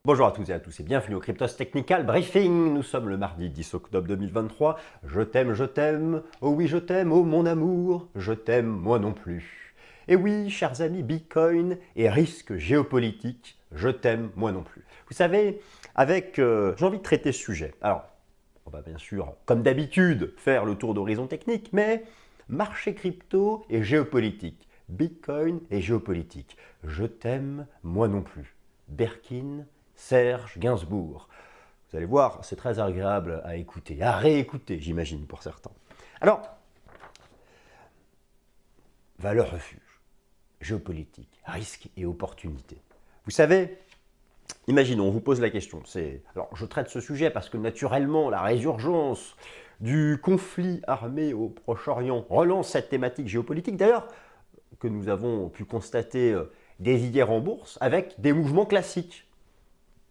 Bonjour à toutes et à tous et bienvenue au Cryptos Technical Briefing. Nous sommes le mardi 10 octobre 2023. Je t'aime, oh oui je t'aime, oh mon amour, je t'aime moi non plus. Et oui, chers amis, Bitcoin et risque géopolitique, je t'aime moi non plus. Vous savez, j'ai envie de traiter ce sujet. Alors, on va bien sûr, comme d'habitude, faire le tour d'horizon technique, mais marché crypto et géopolitique, Bitcoin et géopolitique, je t'aime moi non plus. Berkin, Serge Gainsbourg. Vous allez voir, c'est très agréable à écouter, à réécouter, j'imagine, pour certains. Alors, valeur refuge, géopolitique, risque et opportunité. Vous savez, imaginons, on vous pose la question. Alors, je traite ce sujet parce que naturellement, la résurgence du conflit armé au Proche-Orient relance cette thématique géopolitique. D'ailleurs, que nous avons pu constater dès hier en bourse avec des mouvements classiques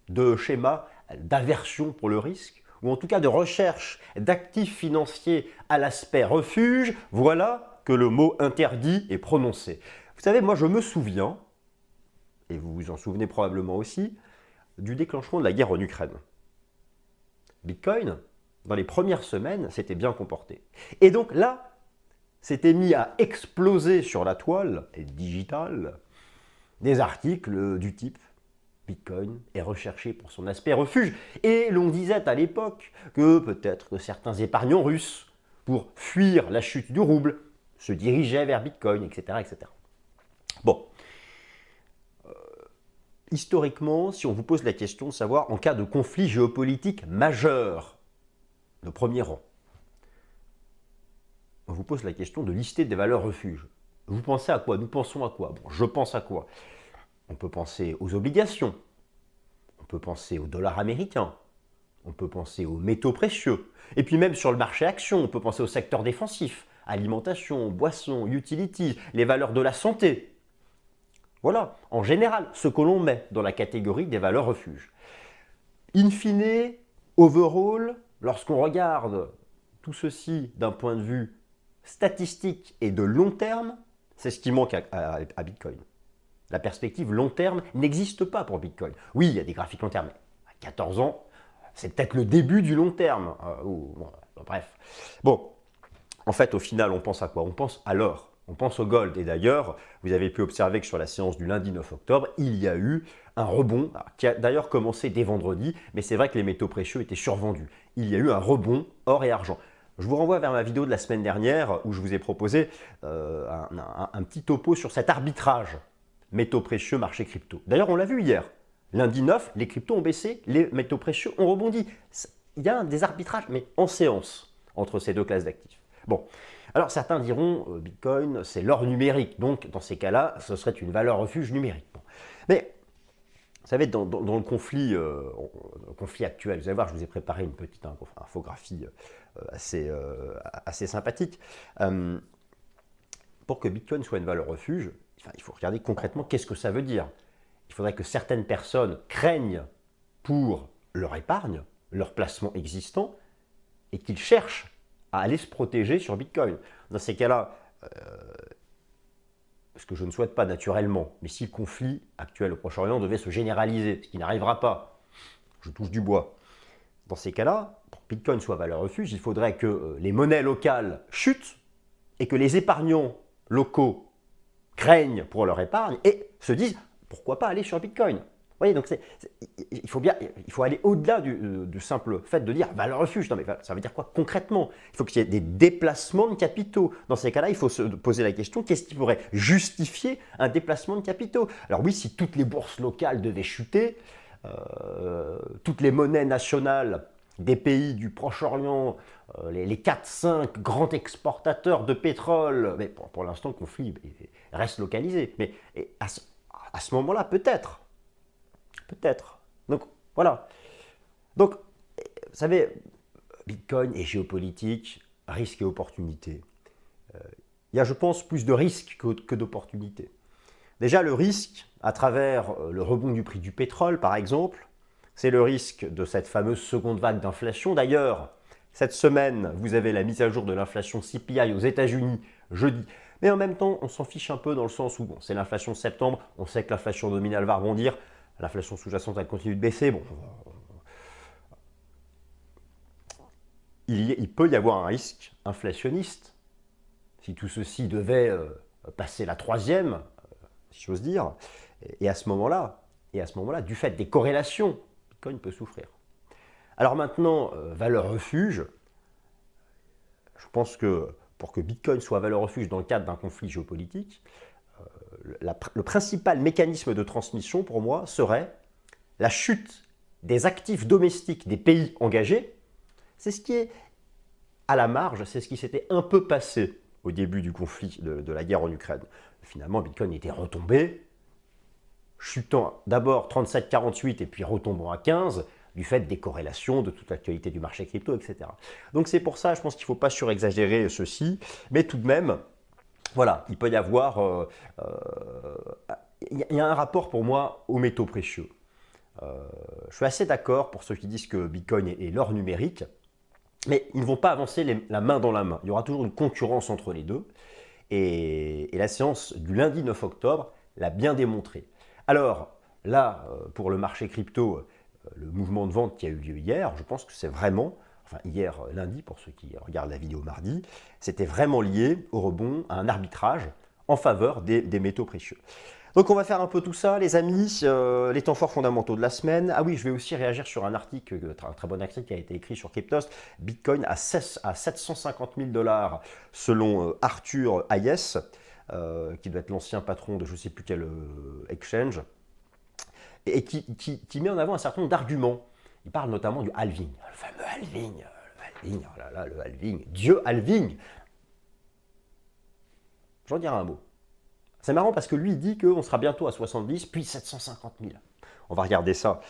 de schéma d'aversion pour le risque, ou en tout cas de recherche d'actifs financiers à l'aspect refuge, voilà que le mot interdit est prononcé. Vous savez, moi je me souviens, et vous vous en souvenez probablement aussi, du déclenchement de la guerre en Ukraine. Bitcoin, dans les premières semaines, s'était bien comporté. Et donc là, s'était mis à exploser sur la toile digitale des articles du type Bitcoin est recherché pour son aspect refuge. Et l'on disait à l'époque que peut-être que certains épargnants russes, pour fuir la chute du rouble, se dirigeaient vers Bitcoin, etc. etc. Bon. Historiquement, si on vous pose la question de savoir, en cas de conflit géopolitique majeur, de premier rang, on vous pose la question de lister des valeurs refuges. Vous pensez à quoi? Nous pensons à quoi? Bon, je pense à quoi? On peut penser aux obligations. On peut penser au dollar américain, on peut penser aux métaux précieux, et puis même sur le marché action, on peut penser au secteur défensif, alimentation, boissons, utilities, les valeurs de la santé. Voilà, en général, ce que l'on met dans la catégorie des valeurs refuges. In fine, overall, lorsqu'on regarde tout ceci d'un point de vue statistique et de long terme, c'est ce qui manque à Bitcoin. La perspective long terme n'existe pas pour Bitcoin. Oui, il y a des graphiques long terme, mais à 14 ans, c'est peut-être le début du long terme. Bref. Bon, en fait, au final, on pense à quoi? On pense à l'or, on pense au gold. Et d'ailleurs, vous avez pu observer que sur la séance du lundi 9 octobre, il y a eu un rebond, qui a d'ailleurs commencé dès vendredi, mais c'est vrai que les métaux précieux étaient survendus. Il y a eu un rebond or et argent. Je vous renvoie vers ma vidéo de la semaine dernière où je vous ai proposé un petit topo sur cet arbitrage métaux précieux, marché crypto. D'ailleurs, on l'a vu hier. Lundi 9, les cryptos ont baissé, les métaux précieux ont rebondi. Il y a des arbitrages, mais en séance, entre ces deux classes d'actifs. Bon, alors certains diront, Bitcoin, c'est l'or numérique. Donc, dans ces cas-là, ce serait une valeur refuge numérique. Bon. Mais, vous savez, dans le conflit actuel, vous allez voir, je vous ai préparé une petite infographie assez sympathique. Pour que Bitcoin soit une valeur refuge, il faut regarder concrètement qu'est-ce que ça veut dire. Il faudrait que certaines personnes craignent pour leur épargne, leur placement existant, et qu'ils cherchent à aller se protéger sur Bitcoin. Dans ces cas-là, ce que je ne souhaite pas naturellement, mais si le conflit actuel au Proche-Orient devait se généraliser, ce qui n'arrivera pas, je touche du bois, dans ces cas-là, pour que Bitcoin soit valeur refuge, il faudrait que les monnaies locales chutent et que les épargnants locaux craignent pour leur épargne et se disent pourquoi pas aller sur Bitcoin. Vous voyez, donc il faut aller au-delà du simple fait de dire valeur refuge. Non, mais ça veut dire quoi concrètement? Il faut qu'il y ait des déplacements de capitaux. Dans ces cas-là, il faut se poser la question qu'est-ce qui pourrait justifier un déplacement de capitaux? Alors oui, si toutes les bourses locales devaient chuter, toutes les monnaies nationales des pays du Proche-Orient, les 4-5 grands exportateurs de pétrole, mais pour l'instant, le conflit reste localisé. Mais à ce moment-là, peut-être. Peut-être. Donc, voilà. Donc, vous savez, Bitcoin et géopolitique, risque et opportunité. Il y a, je pense, plus de risques que d'opportunités. Déjà, le risque, à travers le rebond du prix du pétrole, par exemple, c'est le risque de cette fameuse seconde vague d'inflation. D'ailleurs, cette semaine, vous avez la mise à jour de l'inflation CPI aux États-Unis jeudi. Mais en même temps, on s'en fiche un peu dans le sens où bon, c'est l'inflation de septembre, on sait que l'inflation nominale va rebondir. L'inflation sous-jacente, elle continue de baisser. Bon, il peut y avoir un risque inflationniste si tout ceci devait passer la troisième, si j'ose dire. Et à ce moment-là, du fait des corrélations, Bitcoin peut souffrir. Alors maintenant, valeur refuge, je pense que pour que Bitcoin soit valeur refuge dans le cadre d'un conflit géopolitique, le principal mécanisme de transmission pour moi serait la chute des actifs domestiques des pays engagés. C'est ce qui est à la marge, c'est ce qui s'était un peu passé au début du conflit de la guerre en Ukraine. Finalement, Bitcoin était retombé, chutant d'abord 37,48 et puis retombant à 15 du fait des corrélations, de toute l'actualité du marché crypto, etc. Donc c'est pour ça, je pense qu'il ne faut pas surexagérer ceci, mais tout de même, voilà, il peut y avoir... il y a un rapport pour moi aux métaux précieux. Je suis assez d'accord pour ceux qui disent que Bitcoin est l'or numérique, mais ils ne vont pas avancer la main dans la main. Il y aura toujours une concurrence entre les deux. Et la séance du lundi 9 octobre l'a bien démontré. Alors là, pour le marché crypto, le mouvement de vente qui a eu lieu hier, je pense que c'est vraiment, enfin hier lundi pour ceux qui regardent la vidéo mardi, c'était vraiment lié au rebond, à un arbitrage en faveur des métaux précieux. Donc on va faire un peu tout ça, les amis, les temps forts fondamentaux de la semaine. Ah oui, je vais aussi réagir sur un article, un très bon article qui a été écrit sur Cryptost. Bitcoin à 750 000 $ selon Arthur Hayes, qui doit être l'ancien patron de je ne sais plus quel exchange, et qui met en avant un certain nombre d'arguments. Il parle notamment du halving, le fameux halving, oh là là, le halving, Dieu halving. J'en dirai un mot. C'est marrant parce que lui, il dit qu'on sera bientôt à 70, puis 750 000. On va regarder ça.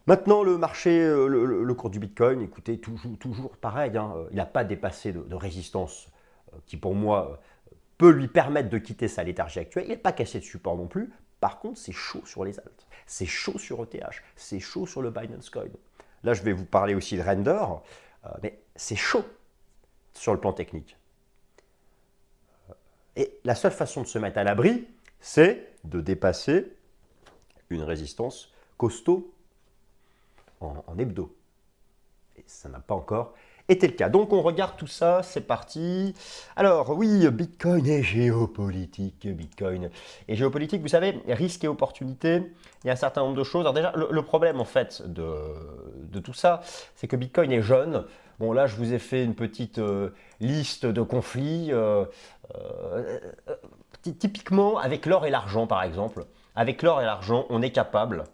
Maintenant, le marché, le cours du Bitcoin, écoutez, toujours pareil, hein, il n'a pas dépassé de résistance qui, pour moi, peut lui permettre de quitter sa léthargie actuelle. Il n'est pas cassé de support non plus. Par contre, c'est chaud sur les alts. C'est chaud sur ETH. C'est chaud sur le Binance Coin. Là, je vais vous parler aussi de Render, mais c'est chaud sur le plan technique. Et la seule façon de se mettre à l'abri, c'est de dépasser une résistance costaud en hebdo. Et ça n'a pas encore été le cas. Donc on regarde tout ça, c'est parti. Alors oui, Bitcoin et géopolitique, Bitcoin et géopolitique, vous savez, risque et opportunité, il y a un certain nombre de choses. Alors déjà, le problème en fait de tout ça, c'est que Bitcoin est jeune. Bon là, je vous ai fait une petite liste de conflits. Typiquement, avec l'or et l'argent, par exemple, avec l'or et l'argent, on est capable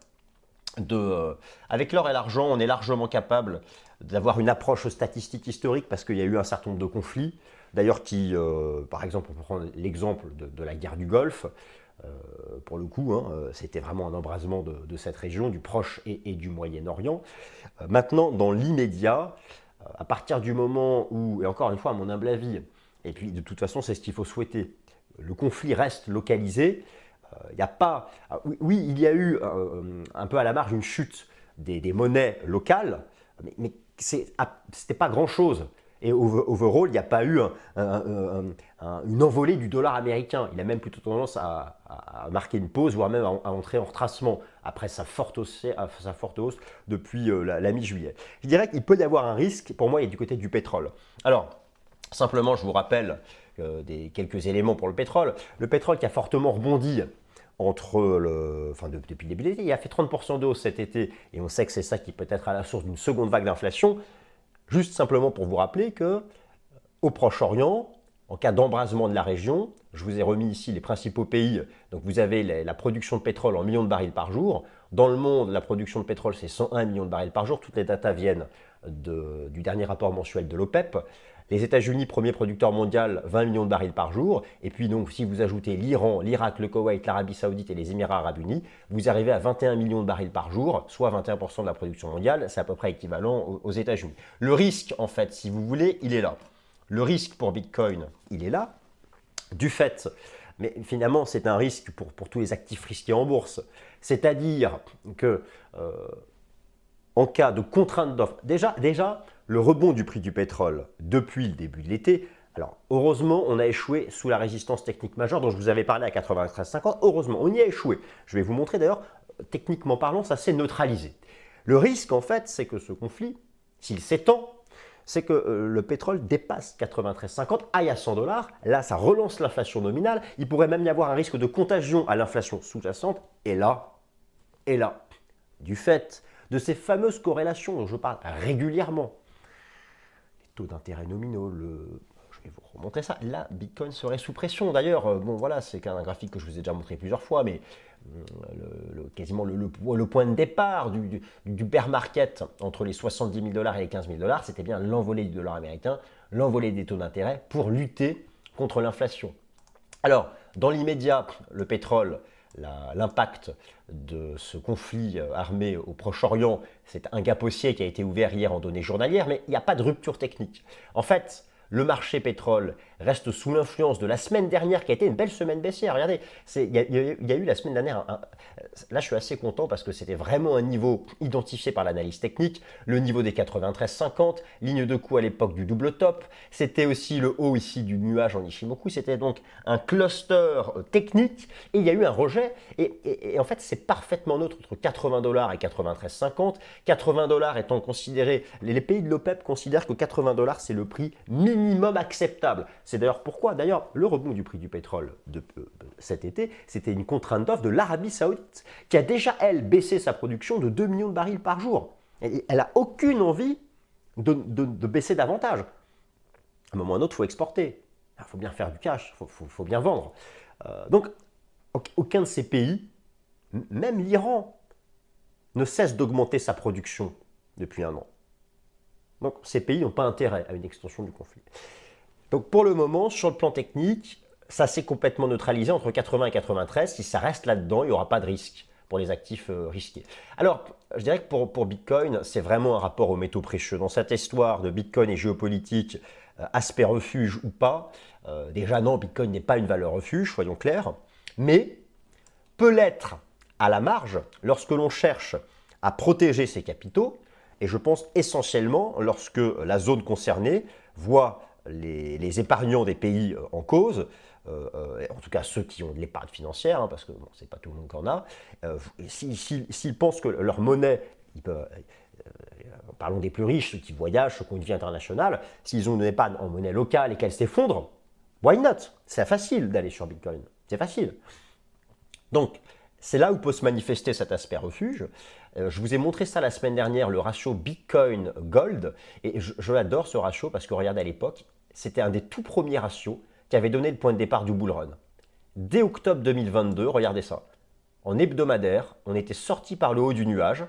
avec l'or et l'argent, on est largement capable d'avoir une approche statistique historique parce qu'il y a eu un certain nombre de conflits. D'ailleurs, par exemple, on peut prendre l'exemple de la guerre du Golfe. Pour le coup, hein, c'était vraiment un embrasement de cette région, du Proche et du Moyen-Orient. Maintenant, dans l'immédiat, à partir du moment où, et encore une fois, à mon humble avis, et puis de toute façon, c'est ce qu'il faut souhaiter, le conflit reste localisé. Il n'y a pas. Oui, il y a eu un peu à la marge une chute des monnaies locales, mais ce n'était pas grand-chose. Et overall, il n'y a pas eu une envolée du dollar américain. Il a même plutôt tendance à marquer une pause, voire même à entrer en retracement après sa forte hausse depuis la mi-juillet. Je dirais qu'il peut y avoir un risque, pour moi, il est du côté du pétrole. Alors, simplement, je vous rappelle quelques éléments pour le pétrole. Le pétrole qui a fortement rebondi depuis le début de l'été, il a fait 30% de hausse cet été, et on sait que c'est ça qui peut être à la source d'une seconde vague d'inflation. Juste simplement pour vous rappeler que au Proche-Orient, en cas d'embrasement de la région, je vous ai remis ici les principaux pays. Donc vous avez la production de pétrole en millions de barils par jour. Dans le monde, la production de pétrole, c'est 101 millions de barils par jour. Toutes les datas viennent du dernier rapport mensuel de l'OPEP. Les États-Unis, premier producteur mondial, 20 millions de barils par jour. Et puis donc, si vous ajoutez l'Iran, l'Irak, le Koweït, l'Arabie Saoudite et les Émirats Arabes Unis, vous arrivez à 21 millions de barils par jour, soit 21% de la production mondiale. C'est à peu près équivalent aux États-Unis. Le risque, en fait, si vous voulez, il est là. Le risque pour Bitcoin, il est là. Du fait, mais finalement, c'est un risque pour tous les actifs risqués en bourse. C'est-à-dire que en cas de contrainte d'offre, déjà, le rebond du prix du pétrole depuis le début de l'été, alors heureusement, on a échoué sous la résistance technique majeure dont je vous avais parlé à 93,50. Heureusement, on y a échoué. Je vais vous montrer d'ailleurs techniquement parlant, ça s'est neutralisé. Le risque, en fait, c'est que ce conflit, s'il s'étend, c'est que le pétrole dépasse 93,50, aille à 100 $. Là, ça relance l'inflation nominale. Il pourrait même y avoir un risque de contagion à l'inflation sous-jacente. Et là, du fait de ces fameuses corrélations dont je parle régulièrement, les taux d'intérêt nominaux, je vais vous remontrer ça. Là, Bitcoin serait sous pression. D'ailleurs, bon voilà, c'est un graphique que je vous ai déjà montré plusieurs fois, mais quasiment le point de départ du bear market entre les 70 000 $ et les 15 000 $, c'était bien l'envolée du dollar américain, l'envolée des taux d'intérêt pour lutter contre l'inflation. Alors, dans l'immédiat, le pétrole, l'impact de ce conflit armé au Proche-Orient, c'est un gap haussier qui a été ouvert hier en données journalières, mais il n'y a pas de rupture technique. En fait, le marché pétrole reste sous l'influence de la semaine dernière qui a été une belle semaine baissière. Regardez, il y a eu la semaine dernière, là je suis assez content parce que c'était vraiment un niveau identifié par l'analyse technique, le niveau des 93,50, ligne de coup à l'époque du double top, c'était aussi le haut ici du nuage en Ishimoku, c'était donc un cluster technique et il y a eu un rejet et en fait c'est parfaitement neutre entre 80 $ et 93,50, 80 $ étant considéré, les pays de l'OPEP considèrent que 80 $ c'est le prix minimum acceptable. C'est d'ailleurs pourquoi, le rebond du prix du pétrole de cet été, c'était une contrainte d'offre de l'Arabie Saoudite, qui a déjà, elle, baissé sa production de 2 millions de barils par jour. Et elle n'a aucune envie de baisser davantage. À un moment ou à un autre, il faut exporter. Il faut bien faire du cash, il faut bien vendre. Donc, aucun de ces pays, même l'Iran, ne cesse d'augmenter sa production depuis un an. Donc, ces pays n'ont pas intérêt à une extension du conflit. Donc pour le moment, sur le plan technique, ça s'est complètement neutralisé entre 80 et 93. Si ça reste là-dedans, il n'y aura pas de risque pour les actifs risqués. Alors, je dirais que pour Bitcoin, c'est vraiment un rapport aux métaux précieux. Dans cette histoire de Bitcoin et géopolitique, aspect refuge ou pas, déjà non, Bitcoin n'est pas une valeur refuge, soyons clairs, mais peut l'être à la marge lorsque l'on cherche à protéger ses capitaux, et je pense essentiellement lorsque la zone concernée voit les épargnants des pays en cause, en tout cas ceux qui ont de l'épargne financière, parce que bon, c'est pas tout le monde qui en a, s'ils pensent que leur monnaie, parlons des plus riches, ceux qui voyagent, ceux qui ont une vie internationale, s'ils ont une épargne en monnaie locale et qu'elle s'effondre, why not? C'est facile d'aller sur Bitcoin, c'est facile. Donc, c'est là où peut se manifester cet aspect refuge. Je vous ai montré ça la semaine dernière, le ratio Bitcoin-Gold. Et je l'adore ce ratio parce que regardez à l'époque, c'était un des tout premiers ratios qui avait donné le point de départ du bull run. Dès octobre 2022, regardez ça. En hebdomadaire, on était sorti par le haut du nuage.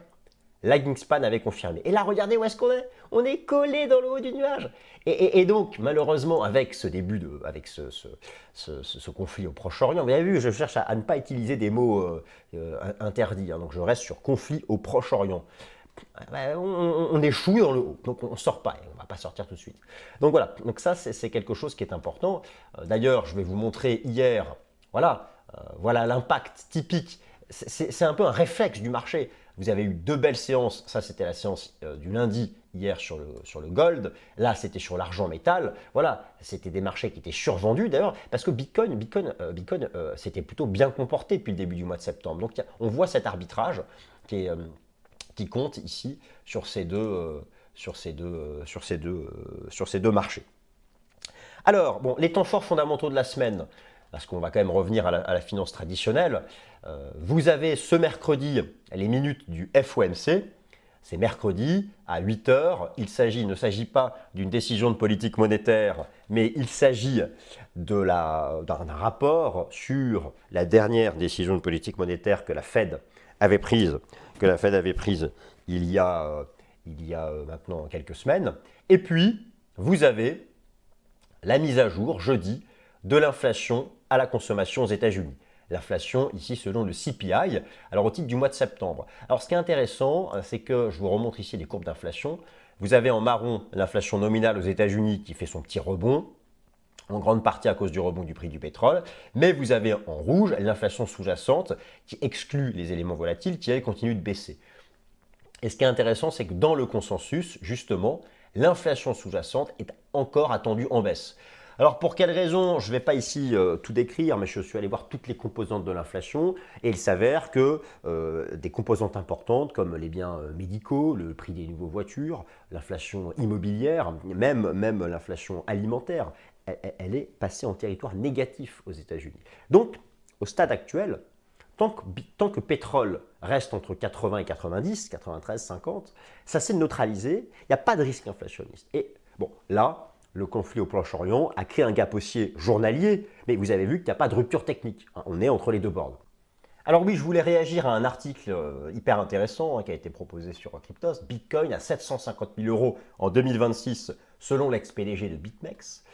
Lagging Span avait confirmé. Et là, regardez où est-ce qu'on est. On est collé dans le haut du nuage. Et donc, malheureusement, avec ce début avec ce conflit au Proche-Orient, vous avez vu, je cherche à ne pas utiliser des mots interdits. Donc, je reste sur conflit au Proche-Orient. On échoue dans le haut, donc on ne sort pas, et on ne va pas sortir tout de suite. Donc voilà, donc ça c'est quelque chose qui est important. D'ailleurs, je vais vous montrer hier, voilà l'impact typique. C'est un peu un réflexe du marché. Vous avez eu deux belles séances, ça c'était la séance du lundi hier sur le gold, là c'était sur l'argent métal, voilà, c'était des marchés qui étaient survendus d'ailleurs, parce que Bitcoin s'était plutôt bien comporté depuis le début du mois de septembre. Donc on voit cet arbitrage qui compte ici sur ces deux marchés. Alors, bon, les temps forts fondamentaux de la semaine, parce qu'on va quand même revenir à la finance traditionnelle. Vous avez ce mercredi les minutes du FOMC. C'est mercredi à 8 h. Il ne s'agit pas d'une décision de politique monétaire, mais il s'agit d'un rapport sur la dernière décision de politique monétaire que la Fed avait prise, il y a maintenant quelques semaines. Et puis, vous avez la mise à jour jeudi de l'inflation à la consommation aux États-Unis. L'inflation ici selon le CPI, alors au titre du mois de septembre. Alors ce qui est intéressant, c'est que je vous remontre ici les courbes d'inflation. Vous avez en marron l'inflation nominale aux États-Unis qui fait son petit rebond, en grande partie à cause du rebond du prix du pétrole, mais vous avez en rouge l'inflation sous-jacente qui exclut les éléments volatiles qui, elle, continue de baisser. Et ce qui est intéressant, c'est que dans le consensus, justement, l'inflation sous-jacente est encore attendue en baisse. Alors pour quelles raisons? Je ne vais pas ici tout décrire, mais je suis allé voir toutes les composantes de l'inflation et il s'avère que des composantes importantes comme les biens médicaux, le prix des nouvelles voitures, l'inflation immobilière, même l'inflation alimentaire, elle est passée en territoire négatif aux États-Unis. Donc au stade actuel, tant que pétrole reste entre 80 et 90, 93, 50, ça s'est neutralisé, il n'y a pas de risque inflationniste. Et bon, là, le conflit au Proche-Orient a créé un gap haussier journalier, mais vous avez vu qu'il n'y a pas de rupture technique. On est entre les deux bornes. Alors oui, je voulais réagir à un article hyper intéressant qui a été proposé sur Cryptos. Bitcoin à 750 000 euros en 2026 selon l'ex-PDG de BitMEX,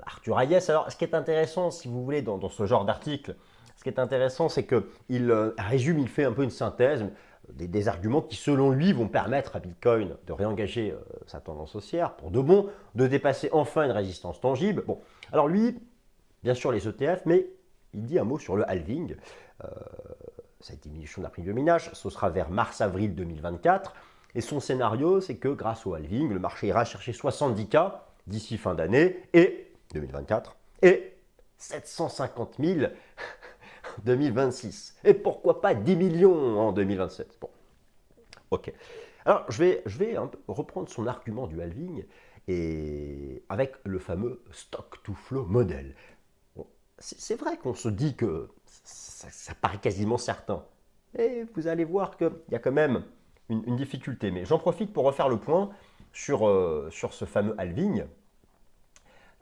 Arthur Hayes. Alors ce qui est intéressant, si vous voulez, dans ce genre d'article, ce qui est intéressant, c'est qu'il résume, il fait un peu une synthèse des arguments qui, selon lui, vont permettre à Bitcoin de réengager sa tendance haussière pour de bon, de dépasser enfin une résistance tangible. Bon, alors lui, bien sûr les ETF, mais il dit un mot sur le halving. Cette diminution de la prime de minage, ce sera vers mars-avril 2024. Et son scénario, c'est que grâce au halving, le marché ira chercher 70K d'ici fin d'année et 2024 et 750 000 2026. Et pourquoi pas 10 millions en 2027. Bon, ok. Alors, je vais un peu reprendre son argument du halving et avec le fameux stock to flow model. Bon, c'est vrai qu'on se dit que ça paraît quasiment certain. Et vous allez voir qu'il y a quand même une difficulté. Mais j'en profite pour refaire le point sur ce fameux halving,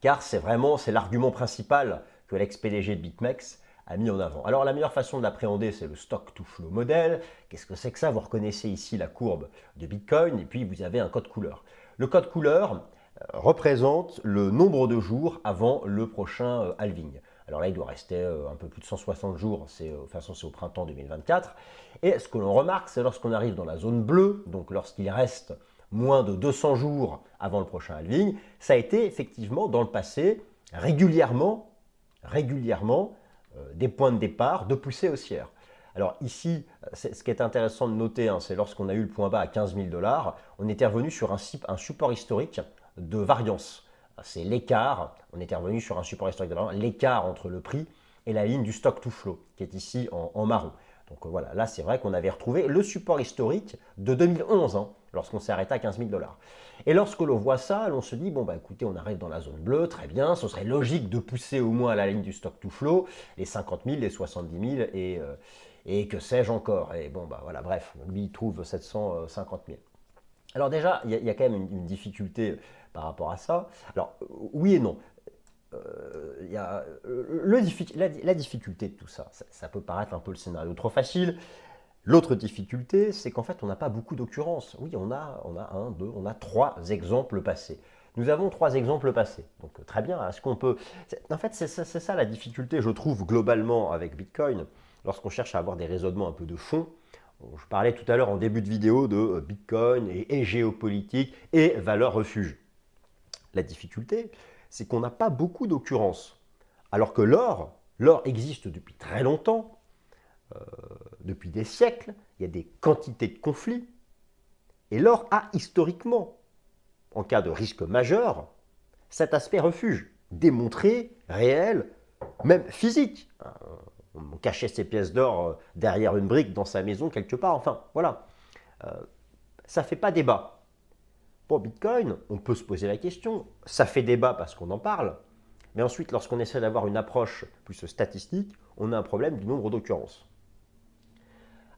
car c'est l'argument principal que l'ex-PDG de BitMEX a mis en avant. Alors la meilleure façon de l'appréhender, c'est le stock to flow model. Qu'est-ce que c'est que ça? Vous reconnaissez ici la courbe de Bitcoin et puis vous avez un code couleur. Le code couleur représente le nombre de jours avant le prochain halving. Alors là, il doit rester un peu plus de 160 jours, de toute façon c'est au printemps 2024. Et ce que l'on remarque, c'est lorsqu'on arrive dans la zone bleue, donc lorsqu'il reste moins de 200 jours avant le prochain halving, ça a été effectivement dans le passé régulièrement des points de départ de poussée haussière. Alors ici, ce qui est intéressant de noter, c'est lorsqu'on a eu le point bas à 15 000 $, on était revenu sur un support historique de variance. C'est l'écart, on était revenu sur un support historique de variance, l'écart entre le prix et la ligne du stock to flow, qui est ici en marron. Donc voilà, là c'est vrai qu'on avait retrouvé le support historique de 2011, lorsqu'on s'est arrêté à 15 000 $. Et lorsque l'on voit ça, on se dit, bon bah écoutez, on arrive dans la zone bleue, très bien, ce serait logique de pousser au moins à la ligne du stock to flow, les 50 000, les 70 000 et que sais-je encore. Et bon bah voilà, bref, lui il trouve 750 000. Alors déjà, il y a quand même une difficulté par rapport à ça. Alors oui et non. La difficulté de tout ça, ça peut paraître un peu le scénario trop facile. L'autre difficulté, c'est qu'en fait, on n'a pas beaucoup d'occurrences. Oui, on a 3 exemples passés. Nous avons 3 exemples passés. Donc très bien, est-ce qu'on peut... En fait, c'est ça la difficulté, je trouve, globalement avec Bitcoin, lorsqu'on cherche à avoir des raisonnements un peu de fond. Je parlais tout à l'heure en début de vidéo de Bitcoin et géopolitique et valeur refuge. La difficulté, c'est qu'on n'a pas beaucoup d'occurrences. Alors que l'or existe depuis très longtemps, depuis des siècles, il y a des quantités de conflits, et l'or a historiquement, en cas de risque majeur, cet aspect refuge, démontré, réel, même physique. On cachait ses pièces d'or derrière une brique dans sa maison quelque part, enfin voilà. Ça ne fait pas débat. Pour Bitcoin, on peut se poser la question, ça fait débat parce qu'on en parle, mais ensuite, lorsqu'on essaie d'avoir une approche plus statistique, on a un problème du nombre d'occurrences.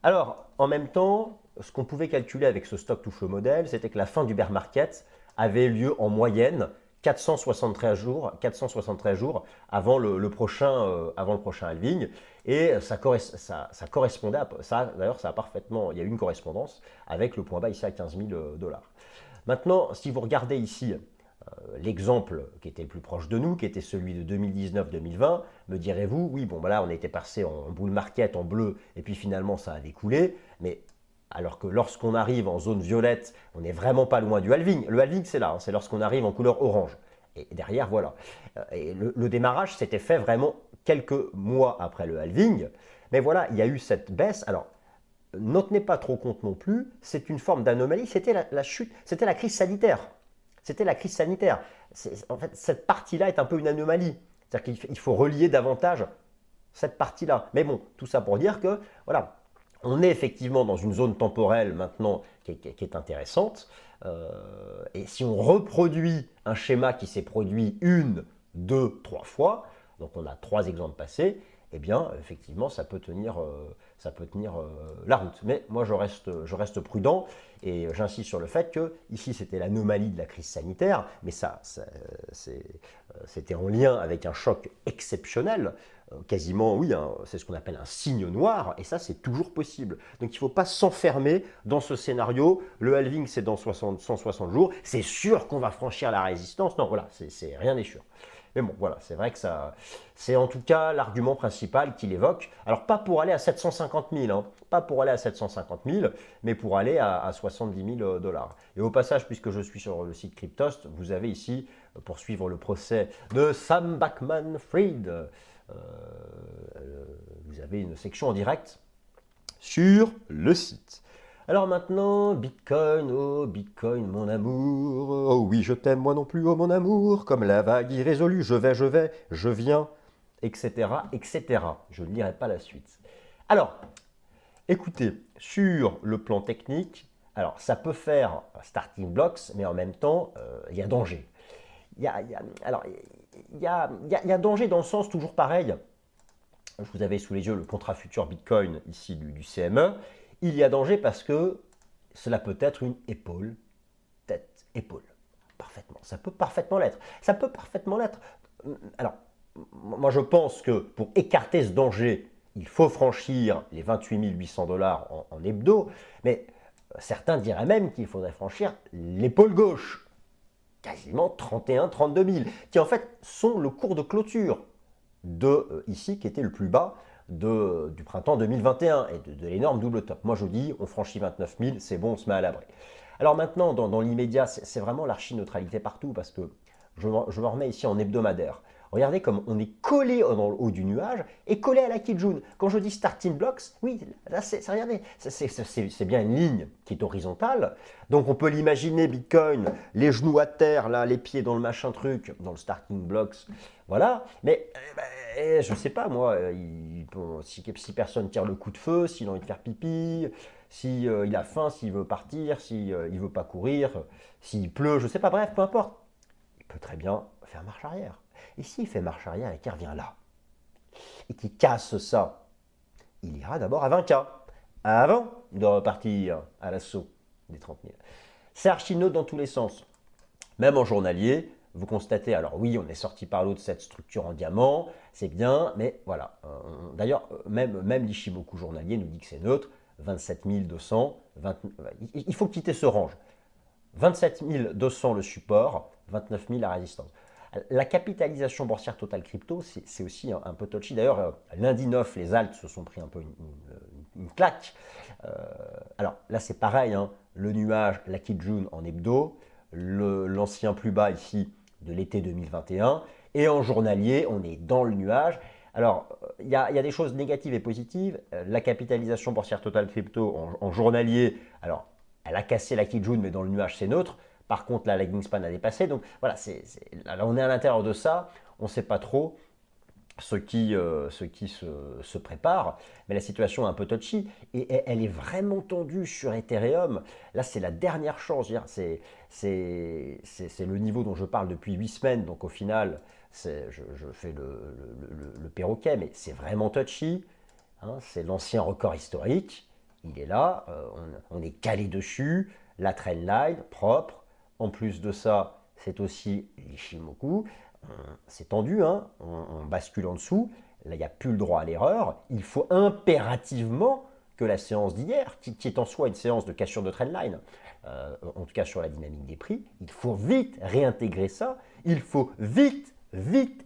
Alors, en même temps, ce qu'on pouvait calculer avec ce stock to flow model, c'était que la fin du bear market avait lieu en moyenne 473 jours avant le prochain halving. Et ça correspondait à ça. D'ailleurs, ça a parfaitement, il y a eu une correspondance avec le point bas ici à 15 000 $. Maintenant, si vous regardez ici l'exemple qui était le plus proche de nous, qui était celui de 2019-2020, me direz-vous, oui, bon, voilà, on était passé en bull market, en bleu, et puis finalement, ça a découlé, mais alors que lorsqu'on arrive en zone violette, on n'est vraiment pas loin du halving. Le halving, c'est là, c'est lorsqu'on arrive en couleur orange. Et derrière, voilà. Et le démarrage s'était fait vraiment quelques mois après le halving, mais voilà, il y a eu cette baisse. Alors, n'en tenez pas trop compte non plus, c'est une forme d'anomalie, c'était la chute, c'était la crise sanitaire. c'était la crise sanitaire. En fait, cette partie-là est un peu une anomalie. C'est-à-dire qu'il faut relier davantage cette partie-là. Mais bon, tout ça pour dire que, voilà, on est effectivement dans une zone temporelle maintenant qui est intéressante. Et si on reproduit un schéma qui s'est produit une, deux, trois fois, donc on a 3 exemples passés, eh bien, effectivement, ça peut tenir la route. Mais moi, je reste prudent et j'insiste sur le fait que ici, c'était l'anomalie de la crise sanitaire, mais c'était en lien avec un choc exceptionnel, quasiment, oui, hein, c'est ce qu'on appelle un signe noir, et ça, c'est toujours possible. Donc, il ne faut pas s'enfermer dans ce scénario. Le halving, c'est dans 160 jours. C'est sûr qu'on va franchir la résistance. Non, voilà, rien n'est sûr. Mais bon, voilà, c'est vrai que c'est en tout cas l'argument principal qu'il évoque. Alors, pas pour aller à 750 000, hein, pas pour aller à 750 000, mais pour aller à 70 000 dollars. Et au passage, puisque je suis sur le site Cryptost, vous avez ici, pour suivre le procès de Sam Bankman-Fried, vous avez une section en direct sur le site. Alors maintenant, Bitcoin, oh Bitcoin, mon amour, oh oui, je t'aime moi non plus, oh mon amour, comme la vague irrésolue, je vais, je viens, etc., etc. Je ne lirai pas la suite. Alors, écoutez, sur le plan technique, alors ça peut faire starting blocks, mais en même temps, il y a danger. Il y a danger dans le sens toujours pareil. Vous avez sous les yeux le contrat futur Bitcoin ici du CME. Il y a danger parce que cela peut être une épaule, tête, épaule. Parfaitement. Ça peut parfaitement l'être. Ça peut parfaitement l'être. Alors, moi je pense que pour écarter ce danger, il faut franchir les 28 800 dollars en hebdo, mais certains diraient même qu'il faudrait franchir l'épaule gauche, quasiment 31 32 000, qui en fait sont le cours de clôture de ici, qui était le plus bas du printemps 2021 et de l'énorme double top. Moi je dis, on franchit 29 000, c'est bon, on se met à l'abri. Alors maintenant, dans l'immédiat, c'est vraiment l'archi-neutralité partout parce que je me remets ici en hebdomadaire. Regardez comme on est collé dans le haut du nuage et collé à la Kijun. Quand je dis starting blocks, oui, là, regardez, c'est bien une ligne qui est horizontale. Donc on peut l'imaginer, Bitcoin, les genoux à terre, là, les pieds dans le machin truc, dans le starting blocks. Voilà, mais je ne sais pas, moi, si personne tire le coup de feu, s'il a envie de faire pipi, s'il a faim, s'il veut partir, s'il ne veut pas courir, s'il pleut, je ne sais pas, bref, peu importe. Il peut très bien faire marche arrière. Et s'il fait marche arrière et qu'il revient là, et qu'il casse ça, il ira d'abord à 20K, avant de repartir à l'assaut des 30 000. C'est archi-neutre dans tous les sens. Même en journalier, vous constatez, alors oui, on est sorti par l'eau de cette structure en diamant, c'est bien, mais voilà. D'ailleurs, même l'Ishimoku journalier nous dit que c'est neutre, 27 200, il faut quitter ce range. 27 200 le support, 29 000 la résistance. La capitalisation boursière totale crypto, c'est aussi un peu touchy. D'ailleurs, lundi 9, les alts se sont pris un peu une claque. Alors là, c'est pareil, hein, le nuage, la Kijun en hebdo, l'ancien plus bas ici de l'été 2021, et en journalier, on est dans le nuage. Alors, il y a des choses négatives et positives. La capitalisation boursière totale crypto en journalier, alors, elle a cassé la Kijun, mais dans le nuage, c'est neutre. Par contre, la lagging span a dépassé. Donc voilà, là, on est à l'intérieur de ça. On ne sait pas trop ce qui se prépare. Mais la situation est un peu touchy. Et elle est vraiment tendue sur Ethereum. Là, c'est la dernière chance. C'est le niveau dont je parle depuis 8 semaines. Donc au final, je fais le perroquet. Mais c'est vraiment touchy. Hein, c'est l'ancien record historique. Il est là. On est calé dessus. La trendline, propre. En plus de ça, c'est aussi l'Ishimoku. C'est tendu, hein, on bascule en dessous. Là, il n'y a plus le droit à l'erreur. Il faut impérativement que la séance d'hier, qui est en soi une séance de cassure de trendline, en tout cas sur la dynamique des prix, il faut vite réintégrer ça. Il faut vite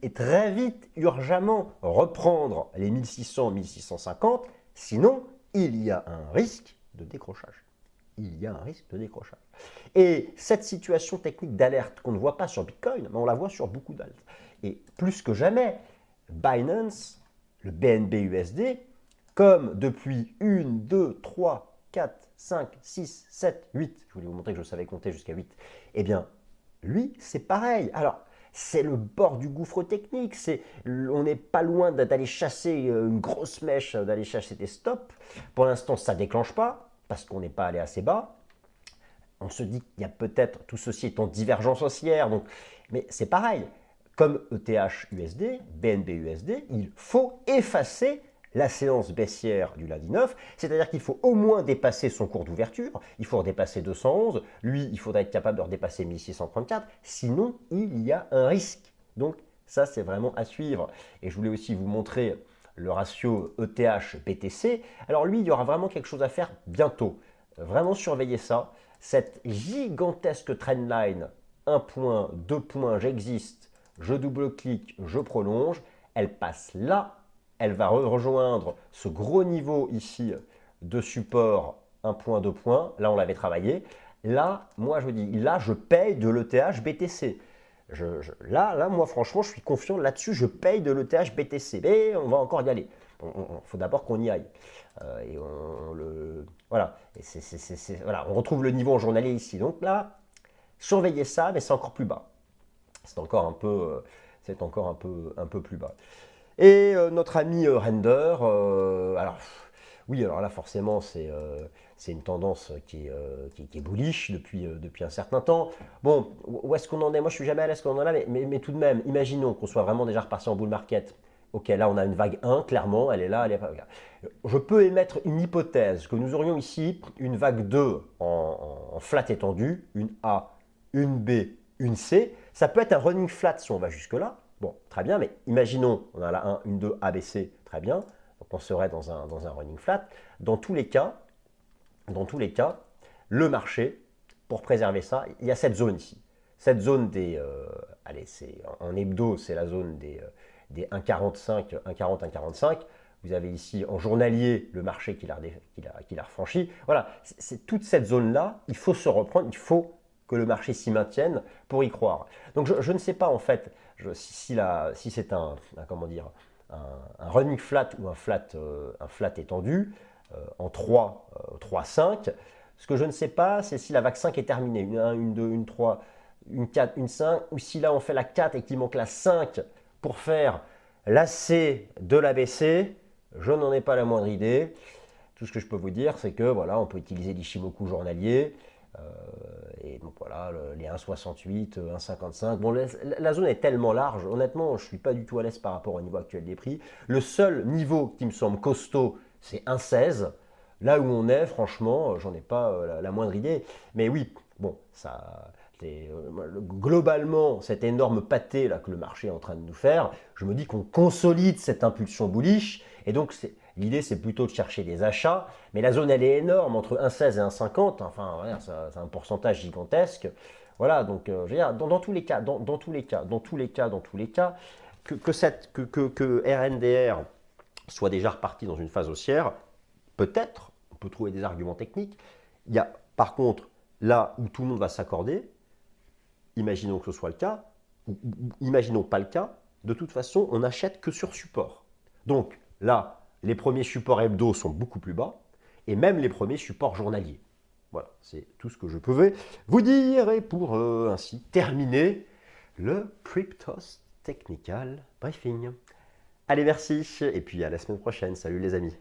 et très vite, urgemment, reprendre les 1600, 1650. Sinon, il y a un risque de décrochage. Il y a un risque de décrochage. Et cette situation technique d'alerte qu'on ne voit pas sur Bitcoin, mais on la voit sur beaucoup d'altes. Et plus que jamais, Binance, le BNB USD, comme depuis 1, 2, 3, 4, 5, 6, 7, 8, je voulais vous montrer que je savais compter jusqu'à 8, eh bien, lui, c'est pareil. Alors, c'est le bord du gouffre technique. On n'est pas loin d'aller chasser une grosse mèche, d'aller chasser des stops. Pour l'instant, ça ne déclenche pas parce qu'on n'est pas allé assez bas. On se dit qu'il y a peut-être, tout ceci est en divergence haussière, donc, mais c'est pareil. Comme ETH USD, BNB USD, il faut effacer la séance baissière du lundi 9, c'est-à-dire qu'il faut au moins dépasser son cours d'ouverture, il faut redépasser 211, lui, il faudra être capable de redépasser 1634, sinon il y a un risque. Donc ça, c'est vraiment à suivre. Et je voulais aussi vous montrer le ratio ETH-BTC. Alors lui, il y aura vraiment quelque chose à faire bientôt. Vraiment surveiller ça. Cette gigantesque trendline, 1 point, 2 points, j'existe, je double-clique, je prolonge, elle passe là, elle va rejoindre ce gros niveau ici de support 1 point, 2 points, là on l'avait travaillé. Là, moi je dis, là je paye de l'ETH BTC. Là, moi franchement, je suis confiant là-dessus, je paye de l'ETH BTC, mais on va encore y aller. Il faut d'abord qu'on y aille. Voilà. Voilà, on retrouve le niveau en journalier ici. Donc là, surveillez ça, mais c'est encore plus bas. C'est encore un peu plus bas. Et notre ami Render, alors oui, alors là forcément c'est une tendance qui est bullish depuis un certain temps. Bon, où est-ce qu'on en est? Moi je suis jamais à l'aise qu'on en est, mais tout de même, imaginons qu'on soit vraiment déjà reparti en bull market. Ok, là on a une vague 1, clairement, elle est là, elle est pas. Je peux émettre une hypothèse que nous aurions ici une vague 2 en flat étendu, une A, une B, une C. Ça peut être un running flat si on va jusque-là. Bon, très bien, mais imaginons, on a la 1, une 2, ABC, très bien. Donc on serait dans un running flat. Dans tous les cas, le marché, pour préserver ça, il y a cette zone ici. Cette zone des, allez, en hebdo, c'est la zone des 1,45, 1,40, 1,45. Vous avez ici en journalier le marché qui l'a refranchi. Voilà, c'est toute cette zone-là, il faut se reprendre, il faut que le marché s'y maintienne pour y croire. Donc je ne sais pas en fait si c'est comment dire, un running flat ou un flat étendu en 3, 5. Ce que je ne sais pas, c'est si la vague 5 est terminée, une 1, une 2, une 3, une 4, une 5, ou si là on fait la 4 et qu'il manque la 5 pour faire la C de la BC, je n'en ai pas la moindre idée. Tout ce que je peux vous dire, c'est que voilà, on peut utiliser l'Ishimoku journalier. Et donc voilà, les 1,68, 1,55. Bon, la zone est tellement large, honnêtement, je ne suis pas du tout à l'aise par rapport au niveau actuel des prix. Le seul niveau qui me semble costaud, c'est 1,16. Là où on est, franchement, j'en ai pas la moindre idée. Mais oui, bon, ça, globalement, cet énorme pâté là que le marché est en train de nous faire, je me dis qu'on consolide cette impulsion bullish. Et donc, l'idée, c'est plutôt de chercher des achats. Mais la zone, elle est énorme, entre 1,16 et 1,50. Enfin, voilà, c'est un pourcentage gigantesque. Voilà, donc, je veux dire, dans tous les cas, que RNDR soit déjà reparti dans une phase haussière, peut-être, on peut trouver des arguments techniques. Il y a, par contre, là où tout le monde va s'accorder, imaginons que ce soit le cas, ou imaginons pas le cas, de toute façon, on n'achète que sur support. Donc là, les premiers supports hebdo sont beaucoup plus bas, et même les premiers supports journaliers. Voilà, c'est tout ce que je pouvais vous dire, et pour ainsi terminer le Cryptos Technical Briefing. Allez, merci, et puis à la semaine prochaine. Salut les amis.